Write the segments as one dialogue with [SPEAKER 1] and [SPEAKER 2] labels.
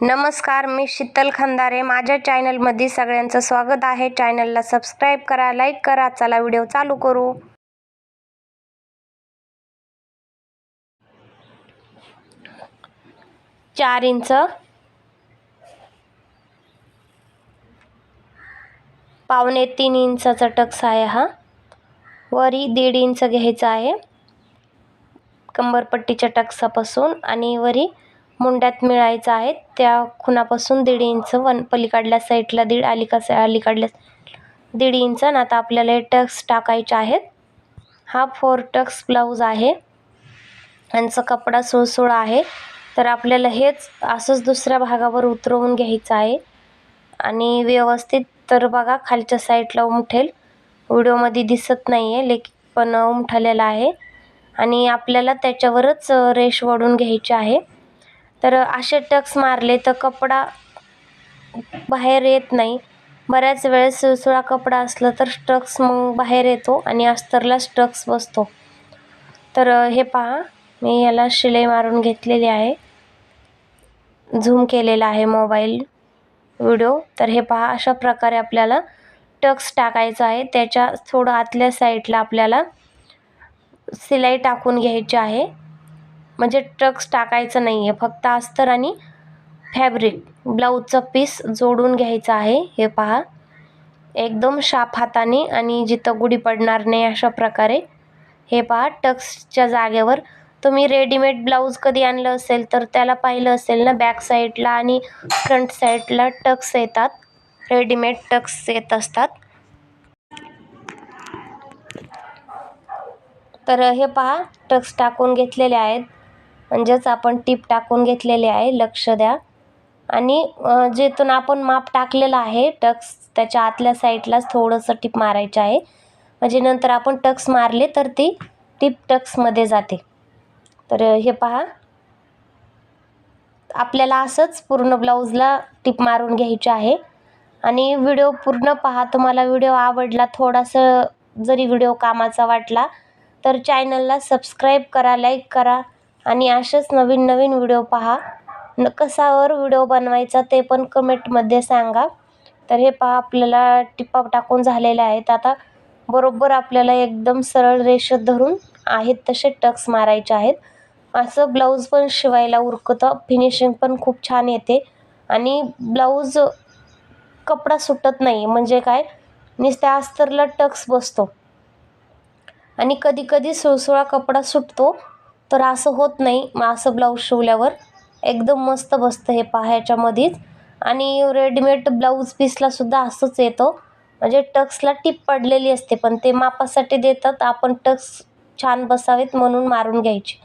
[SPEAKER 1] नमस्कार, मी शीतल खंदारे. माझ्या चॅनलमध्ये सगळ्यांचं स्वागत आहे. चॅनलला सबस्क्राईब करा, लाईक करा. चला व्हिडिओ चालू करू. चार इंच, 2.25 इंचाचा टक्स आहे हा. वरी 1.5 इंच घ्यायचा आहे कंबरपट्टीच्या टक्सापासून, आणि वरी मुंड्यात मिळायचा आहे त्या खुणापासून 1.5 इंच, पलीकडल्या साईडला 1.5, अलीकडल्या 1.5 इंच. आणि आता आपल्याला हे टक्स टाकायचे आहेत. हा 4 टक्स ब्लाऊज आहे. यांचा कपडा सुळसुळा आहे, तर आपल्याला हेच असंच दुसऱ्या भागावर उतरवून घ्यायचं आहे आणि व्यवस्थित. तर बघा, खालच्या साईडला उमठेल, व्हिडिओमध्ये दिसत नाही आहे पण उमठलेला आहे, आणि आपल्याला त्याच्यावरच रेष ओढून घ्यायची आहे. तर असे टक्स मारले तर कपडा बाहेर येत नाही. बऱ्याच वेळेस सुळसुळा कपडा असला तर टक्स मग बाहेर येतो आणि अस्तरला टक्स बसतो. तर हे पहा, मी याला शिलाई मारून घेतलेली आहे, झूम केलेला आहे मोबाईल व्हिडिओ. तर हे पहा, अशा प्रकारे आपल्याला टक्स टाकायचा आहे. त्याच्या थोडं आतल्या साईडला आपल्याला शिलाई टाकून घ्यायची आहे. म्हणजे टक्स टाकायचं नाही आहे, फक्त अस्तर आणि फॅब्रिक ब्लाऊजचा पीस जोडून घ्यायचा आहे. हे पहा, एकदम शाप हाताने, आणि जिथं गुढी पडणार नाही अशा प्रकारे. हे पहा, टक्सच्या जागेवर तुम्ही रेडीमेड ब्लाऊज कधी आणलं असेल तर त्याला पाहिलं असेल ना, बॅक साईडला आणि फ्रंट साईडला टक्स येतात, रेडीमेड टक्स येत असतात. तर हे पहा, टक्स टाकून घेतलेले आहेत, म्हणजेच आपण टीप टाकून घेतलेली आहे. लक्ष द्या. आणि जिथून आपण माप टाकलेलं आहे टक्स, त्याच्या आतल्या साईडलाच थोडंसं टीप मारायचं आहे, म्हणजे नंतर आपण टक्स मारले तर ती टीप टक्समध्ये जाते. तर हे पहा, आपल्याला असंच पूर्ण ब्लाऊजला टीप मारून घ्यायची आहे. आणि व्हिडिओ पूर्ण पहा. तुम्हाला व्हिडिओ आवडला, थोडासा जरी व्हिडिओ कामाचा वाटला तर चॅनलला सबस्क्राईब करा, लाईक करा, आणि असेच नवीन नवीन व्हिडिओ पहा. कशावर व्हिडिओ बनवायचा ते पण कमेंटमध्ये सांगा. तर हे पहा, आपल्याला टिपा टाकून झालेल्या आहेत. आता बरोबर आपल्याला एकदम सरळ रेषेत धरून आहेत तसे टक्स मारायचे आहेत. असं ब्लाऊज पण शिवायला उरकतं, फिनिशिंग पण खूप छान येते, आणि ब्लाऊज कपडा सुटत नाही. म्हणजे काय, नुसत्या अस्तरला टक्स बसतो, आणि कधी कधी सुळसुळा कपडा सुटतो, तर असं होत नाही. मग असं ब्लाऊज शिवल्यावर एकदम मस्त बसतं. हे पहा, ह्याच्यामध्येच. आणि रेडीमेड ब्लाऊज पीसला सुद्धा असंच येतं, म्हणजे टक्सला टीप पडलेली असते, पण ते मापासाठी देतात. आपण टक्स छान बसावेत म्हणून मारून घ्यायची.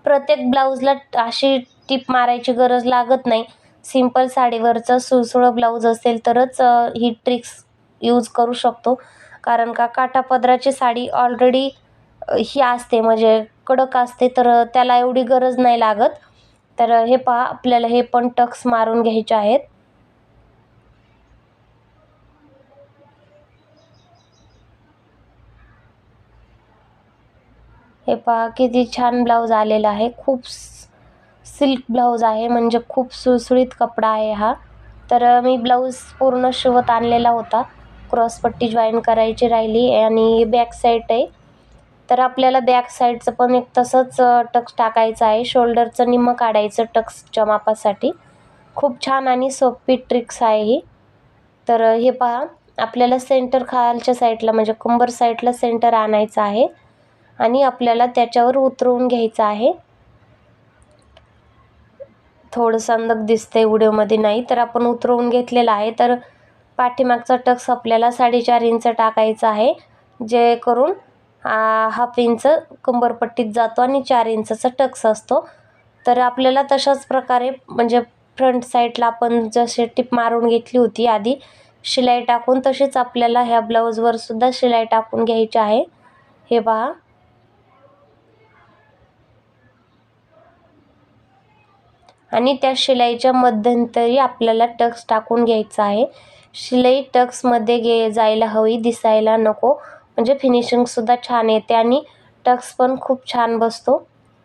[SPEAKER 1] प्रत्येक ब्लाऊजला अशी टीप मारायची गरज लागत नाही. सिंपल साडीवरचा सुळसुळा ब्लाऊज असेल तरच ही ट्रिक्स यूज करू शकतो, कारण का काठापदराची साडी ऑलरेडी ही असते, म्हणजे कडक असते, तर त्याला एवढी गरज नाही लागत. तर हे पहा, आपल्याला हे पण टक्स मारून घ्यायचे आहेत. हे पहा, किती छान ब्लाऊज आलेला आहे. खूप सिल्क ब्लाऊज आहे, म्हणजे खूप सुळसुळीत कपडा आहे हा. तर मी ब्लाऊज पूर्ण शिवत आणलेला होता, क्रॉसपट्टी जॉईन करायची राहिली, आणि बॅक साईड आहे. तर आपल्याला बॅक साईडचं पण एक तसंच टक्स टाकायचं आहे. शोल्डरचं निम्मं काढायचं टक्सच्या मापासाठी. खूप छान आणि सोपी ट्रिक्स आहे ही. तर हे पहा, आपल्याला सेंटर खालच्या साईडला, म्हणजे कंबर साईडला सेंटर आणायचं आहे, आणि आपल्याला त्याच्यावर उतरवून घ्यायचं आहे. थोडंसं अंदक दिसतंय व्हिडिओमध्ये, नाही तर आपण उतरवून घेतलेलं आहे. तर पाठीमागचा टक्स आपल्याला 4.5 इंच टाकायचा आहे, जे करून 1/2 इंच कंबरपट्टीत जातो, आणि 4 इंचाचा टक्स असतो. तर आपल्याला तशाच प्रकारे, म्हणजे फ्रंट साईडला आपण जसे टिप मारून घेतली होती आधी शिलाई टाकून, तशीच आपल्याला ह्या ब्लाऊजवर सुद्धा शिलाई टाकून घ्यायची आहे. हे पहा, आणि त्या शिलाईच्या मध्यंतरी आपल्याला टक्स टाकून घ्यायचा आहे. शिलाई टक्समध्ये जायला हवी, दिसायला नको, म्हणजे फिनिशिंगसुद्धा छान येते, आणि टक्स पण खूप छान बसतो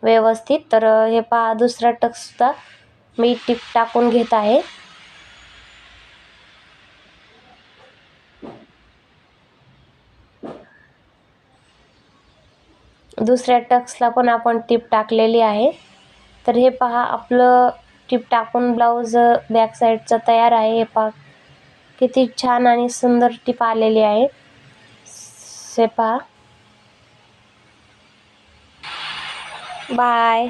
[SPEAKER 1] व्यवस्थित. तर हे पहा, दुसरा टक्ससुद्धा मी टीप टाकून घेत आहे. दुसऱ्या टक्सला पण आपण टीप टाकलेली आहे. तर हे पहा, आपलं टीप टाकून ब्लाऊज बॅक साईडचा तयार आहे. हे पहा किती छान आणि सुंदर टीप आलेली आहे. हे पहा. बाय.